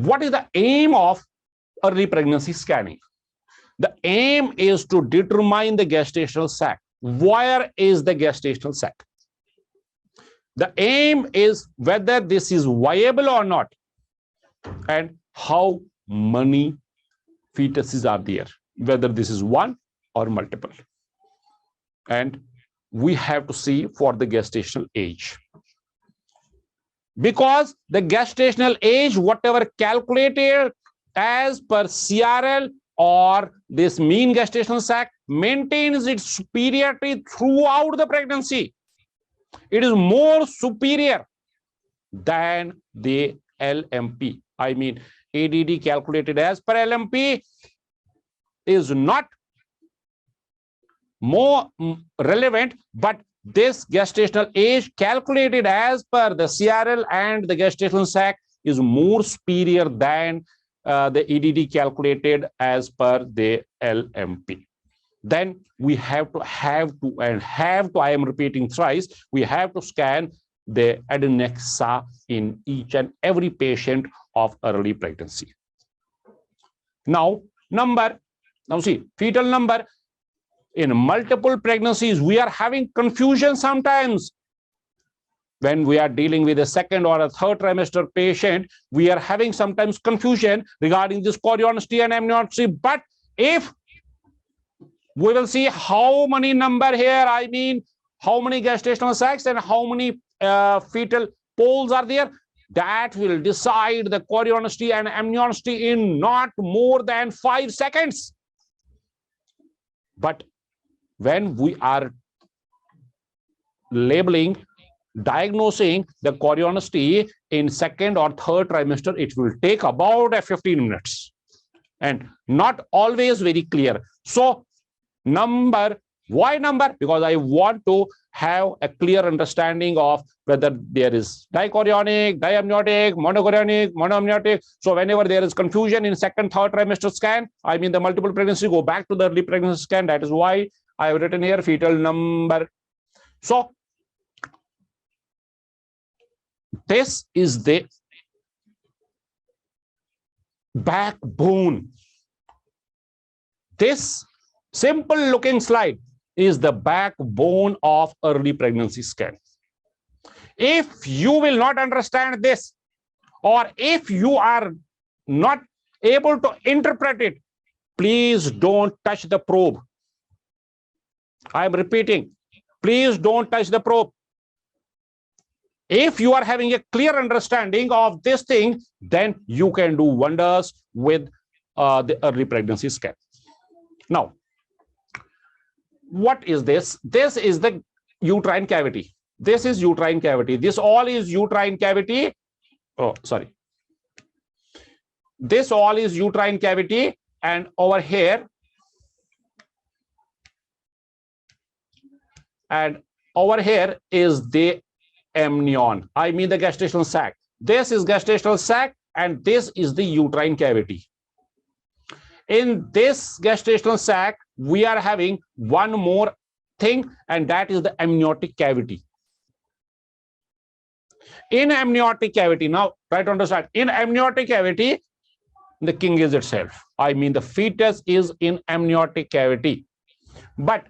what is the aim of early pregnancy scanning? The aim is to determine the gestational sac. Where is the gestational sac? The aim is whether this is viable or not, and how many fetuses are there, whether this is one or multiple. And we have to see for the gestational age. Because the gestational age, whatever calculated as per CRL or this mean gestational sac, maintains its superiority throughout the pregnancy. It is more superior than the LMP. I mean, ADD calculated as per LMP is not more relevant, but this gestational age calculated as per the CRL and the gestational sac is more superior than the EDD calculated as per the LMP. Then we have to, I am repeating thrice, we have to scan the adnexa in each and every patient of early pregnancy. Now see, fetal number. In multiple pregnancies, we are having confusion sometimes. When we are dealing with a second or a third trimester patient, we are having sometimes confusion regarding this chorionicity and amnioticity. But if we will see how many number here, I mean, how many gestational sacs and how many fetal poles are there, that will decide the chorionicity and amnioticity in not more than 5 seconds. But when we are labeling, diagnosing the chorionicity in second or third trimester, it will take about 15 minutes and not always very clear. So why number? Because I want to have a clear understanding of whether there is dichorionic, diamniotic, monochorionic, monoamniotic. So whenever there is confusion in second, third trimester scan, I mean the multiple pregnancy, go back to the early pregnancy scan. That is why I have written here fetal number. So this is the backbone. This simple looking slide is the backbone of early pregnancy scan. If you will not understand this, or if you are not able to interpret it, please don't touch the probe. I am repeating, please don't touch the probe. If you are having a clear understanding of this thing, then you can do wonders with the early pregnancy scan. Now, what is this? This is the uterine cavity. This is uterine cavity. This all is uterine cavity. Oh, sorry. This all is uterine cavity, and over here, is the amnion. I mean the gestational sac. This is gestational sac, and this is the uterine cavity. In this gestational sac, we are having one more thing, and that is the amniotic cavity. In amniotic cavity, now try to understand, in amniotic cavity, the king is itself. I mean the fetus is in amniotic cavity. But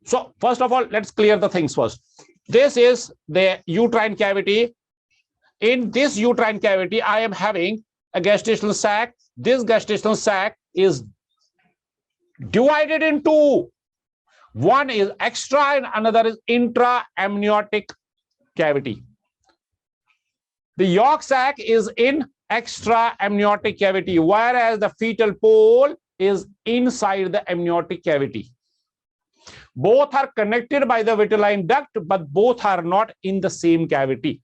so first of all, let's clear the things first. This is the uterine cavity. In this uterine cavity, I am having a gestational sac. This gestational sac is divided in two. One is extra and another is intra-amniotic cavity. The yolk sac is in extra-amniotic cavity, whereas the fetal pole is inside the amniotic cavity. Both are connected by the vitelline duct, but both are not in the same cavity.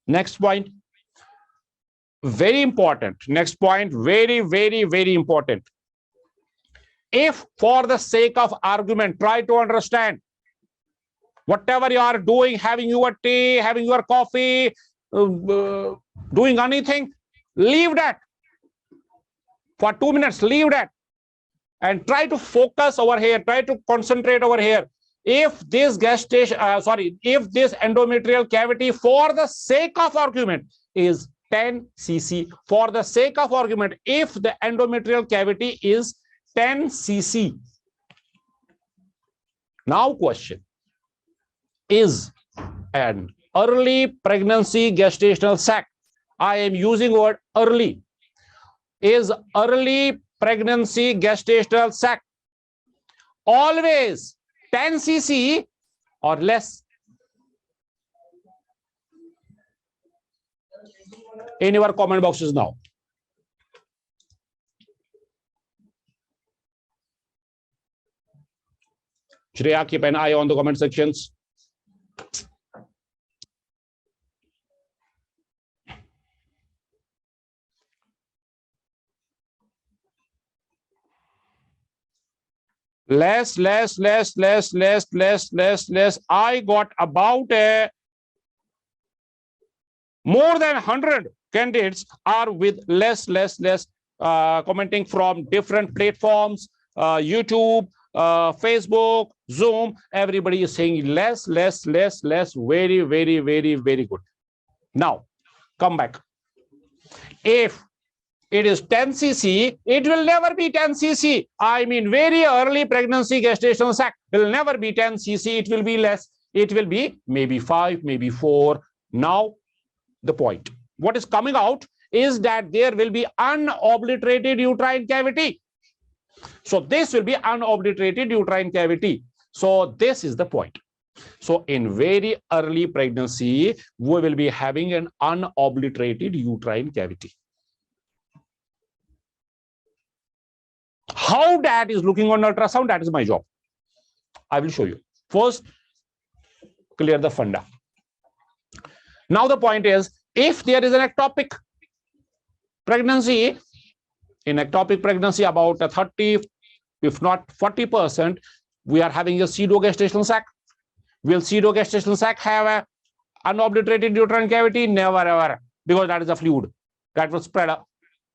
Next point, very important. Next point, very, very, very important. If for the sake of argument, try to understand, whatever you are doing, having your tea, having your coffee, doing anything, leave that. For 2 minutes, leave that. And try to focus over here, try to concentrate over here. if this gestation, if this endometrial cavity, for the sake of argument, is 10 cc, for the sake of argument, if the endometrial cavity is 10 cc. Now question, is an early pregnancy gestational sac, I am using word early, is early pregnancy gestational sac always 10 cc or less? In your comment boxes now. Shreya, keep an eye on the comment sections. Less. I got about more than 100 candidates are with less. Commenting from different platforms, YouTube, Facebook, Zoom. Everybody is saying less. Very good. Now, come back. If it is 10 cc, it will never be 10 cc. I mean, very early pregnancy gestational sac will never be 10 cc. It will be less. It will be maybe 5, maybe 4. Now, the point. What is coming out is that there will be unobliterated uterine cavity. So this will be unobliterated uterine cavity. So this is the point. So in very early pregnancy, we will be having an unobliterated uterine cavity. How that is looking on ultrasound, that is my job. I will show you. First, clear the funda. Now the point is, if there is an ectopic pregnancy, in ectopic pregnancy about 30, if not 40%, we are having a pseudogestational sac. Will pseudogestational sac have a unobliterated uterine cavity? Never ever, because that is a fluid that will spread up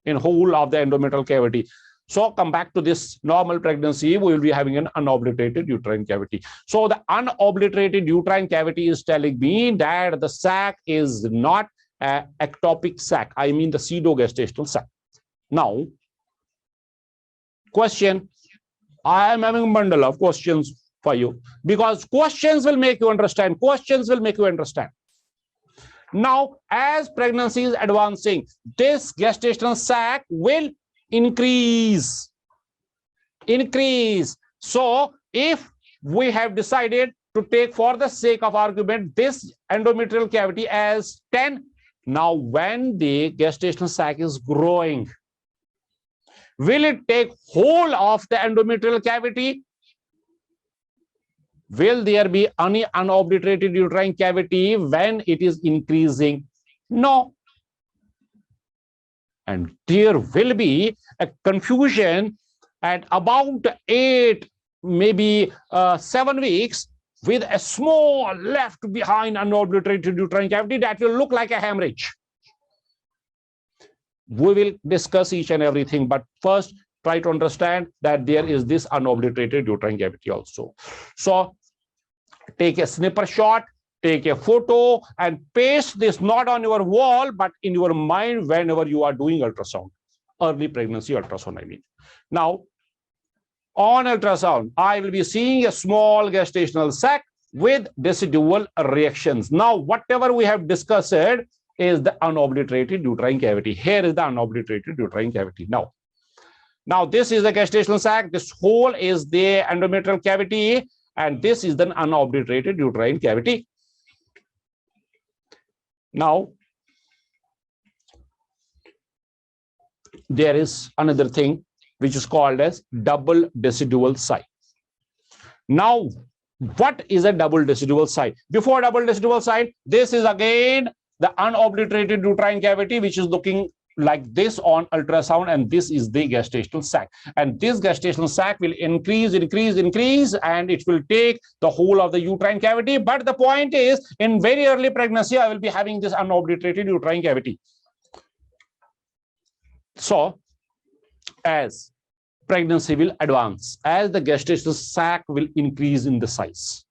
in whole of the endometrial cavity. So come back to this normal pregnancy, we will be having an unobliterated uterine cavity. So the unobliterated uterine cavity is telling me that the sac is not an ectopic sac. I mean the pseudogestational sac. Now, question. I am having a bundle of questions for you because questions will make you understand. Questions will make you understand. Now, as pregnancy is advancing, this gestational sac will increase. So if we have decided to take, for the sake of argument, this endometrial cavity as 10, now when the gestational sac is growing, will it take whole of the endometrial cavity? Will there be any unobliterated uterine cavity when it is increasing? No. And there will be a confusion at about 8, maybe 7 weeks, with a small left behind unobliterated uterine cavity that will look like a hemorrhage. We will discuss each and everything, but first try to understand that there is this unobliterated uterine cavity also. So take a snipper shot, take a photo and paste this not on your wall, but in your mind whenever you are doing ultrasound, early pregnancy ultrasound, I mean. Now, on ultrasound, I will be seeing a small gestational sac with decidual reactions. Now, whatever we have discussed is the unobliterated uterine cavity. Here is the unobliterated uterine cavity. Now this is the gestational sac. This whole is the endometrial cavity, and this is the unobliterated uterine cavity. Now, there is another thing which is called as double decidual site. Now, what is a double decidual site? Before double decidual site, this is again the unobliterated uterine cavity, which is looking like this on ultrasound, and this is the gestational sac. And this gestational sac will increase, and it will take the whole of the uterine cavity. But the point is, in very early pregnancy, I will be having this unobliterated uterine cavity. So, as pregnancy will advance as the gestational sac will increase in the size.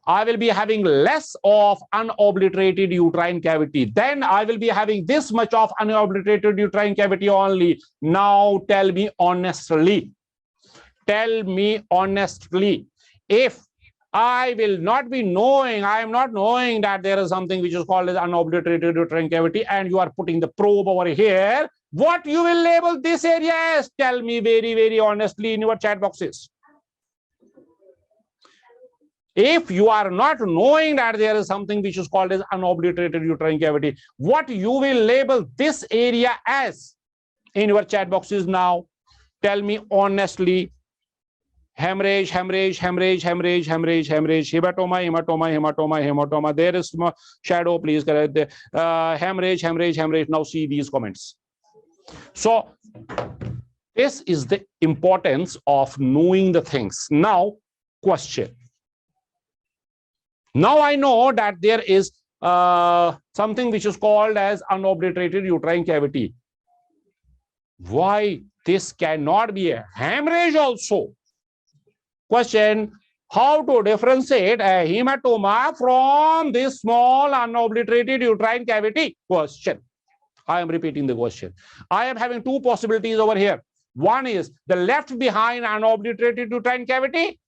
I will be having less of unobliterated uterine cavity. Then I will be having this much of unobliterated uterine cavity only. Now tell me honestly. Tell me honestly. If I will not be knowing, I am not knowing that there is something which is called as unobliterated uterine cavity, and you are putting the probe over here, what you will label this area as? Tell me very, very honestly in your chat boxes. If you are not knowing that there is something which is called as unobliterated uterine cavity, what you will label this area as in your chat boxes now? Tell me honestly. Hemorrhage, hemorrhage, hemorrhage, hemorrhage, hemorrhage, hemorrhage, hematoma, hematoma, hematoma, hematoma. There is shadow, please correct. Hemorrhage, hemorrhage, hemorrhage. Now see these comments. So this is the importance of knowing the things. Now, question. Now I know that there is something which is called as unobliterated uterine cavity. Why this cannot be a hemorrhage also? Question, how to differentiate a hematoma from this small unobliterated uterine cavity? Question. I am repeating the question. I am having two possibilities over here. One is the left behind unobliterated uterine cavity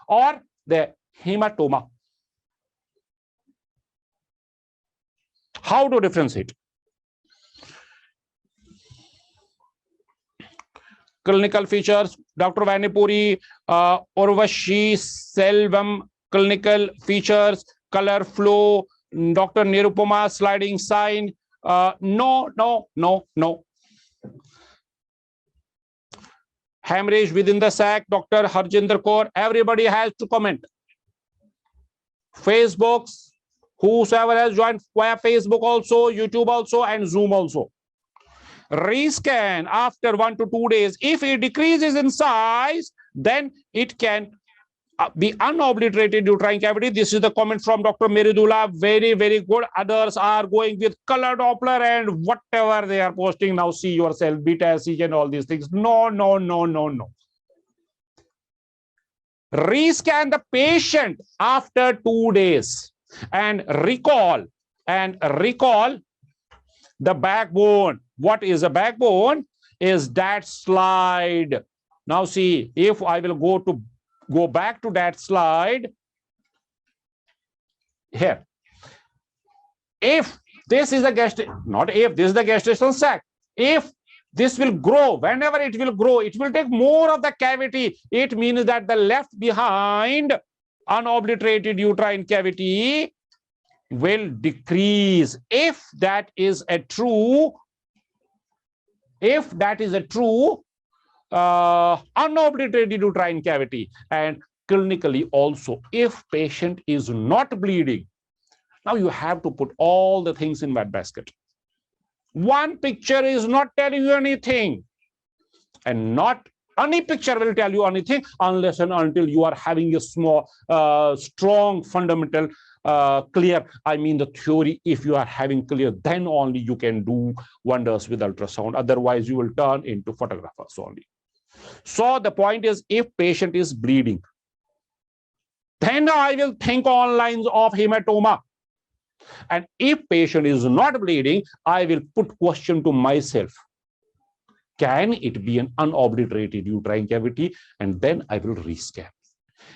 or the hematoma. How to differentiate? Clinical features, Dr. Vanipuri, Urvashi Selvam, clinical features, color flow, Dr. Nirupama, sliding sign. No. Hemorrhage within the sac, Dr. Harjinder Kaur. Everybody has to comment. Facebooks, whosoever has joined via Facebook also, YouTube also, and Zoom also. Rescan after 1 to 2 days. If it decreases in size, then it can be unobliterated uterine cavity. This is the comment from Dr. Meridula. Very, very good. Others are going with color Doppler and whatever they are posting. Now see yourself, beta SEG and all these things. No. Rescan the patient after 2 days and recall the backbone. What is a backbone? Is that slide. Now see, if I will go back to that slide here. If this is a this is the gestational sac. If this will grow, whenever it will grow, it will take more of the cavity. It means that the left behind unobliterated uterine cavity will decrease. If that is a true unobliterated uterine cavity, and clinically also, if patient is not bleeding, now you have to put all the things in that basket. One picture is not telling you anything, and not any picture will tell you anything unless and until you are having a small, strong fundamental clear. I mean the theory. If you are having clear, then only you can do wonders with ultrasound. Otherwise, you will turn into photographers only. So the point is, if patient is bleeding, then I will think on lines of hematoma. And if patient is not bleeding, I will put question to myself. Can it be an unobliterated uterine cavity? And then I will rescan.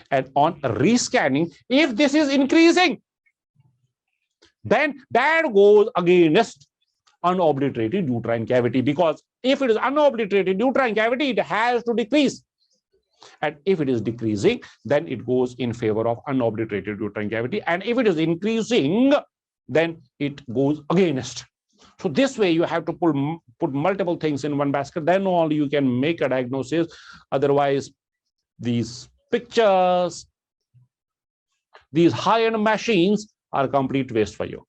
And on rescanning, if this is increasing, then that goes against unobliterated uterine cavity, because if it is unobliterated uterine cavity, it has to decrease. And if it is decreasing, then it goes in favor of unobliterated uterine cavity. And if it is increasing, then it goes against. So this way you have to put multiple things in one basket, then only you can make a diagnosis. Otherwise, these pictures, these high-end machines are complete waste for you.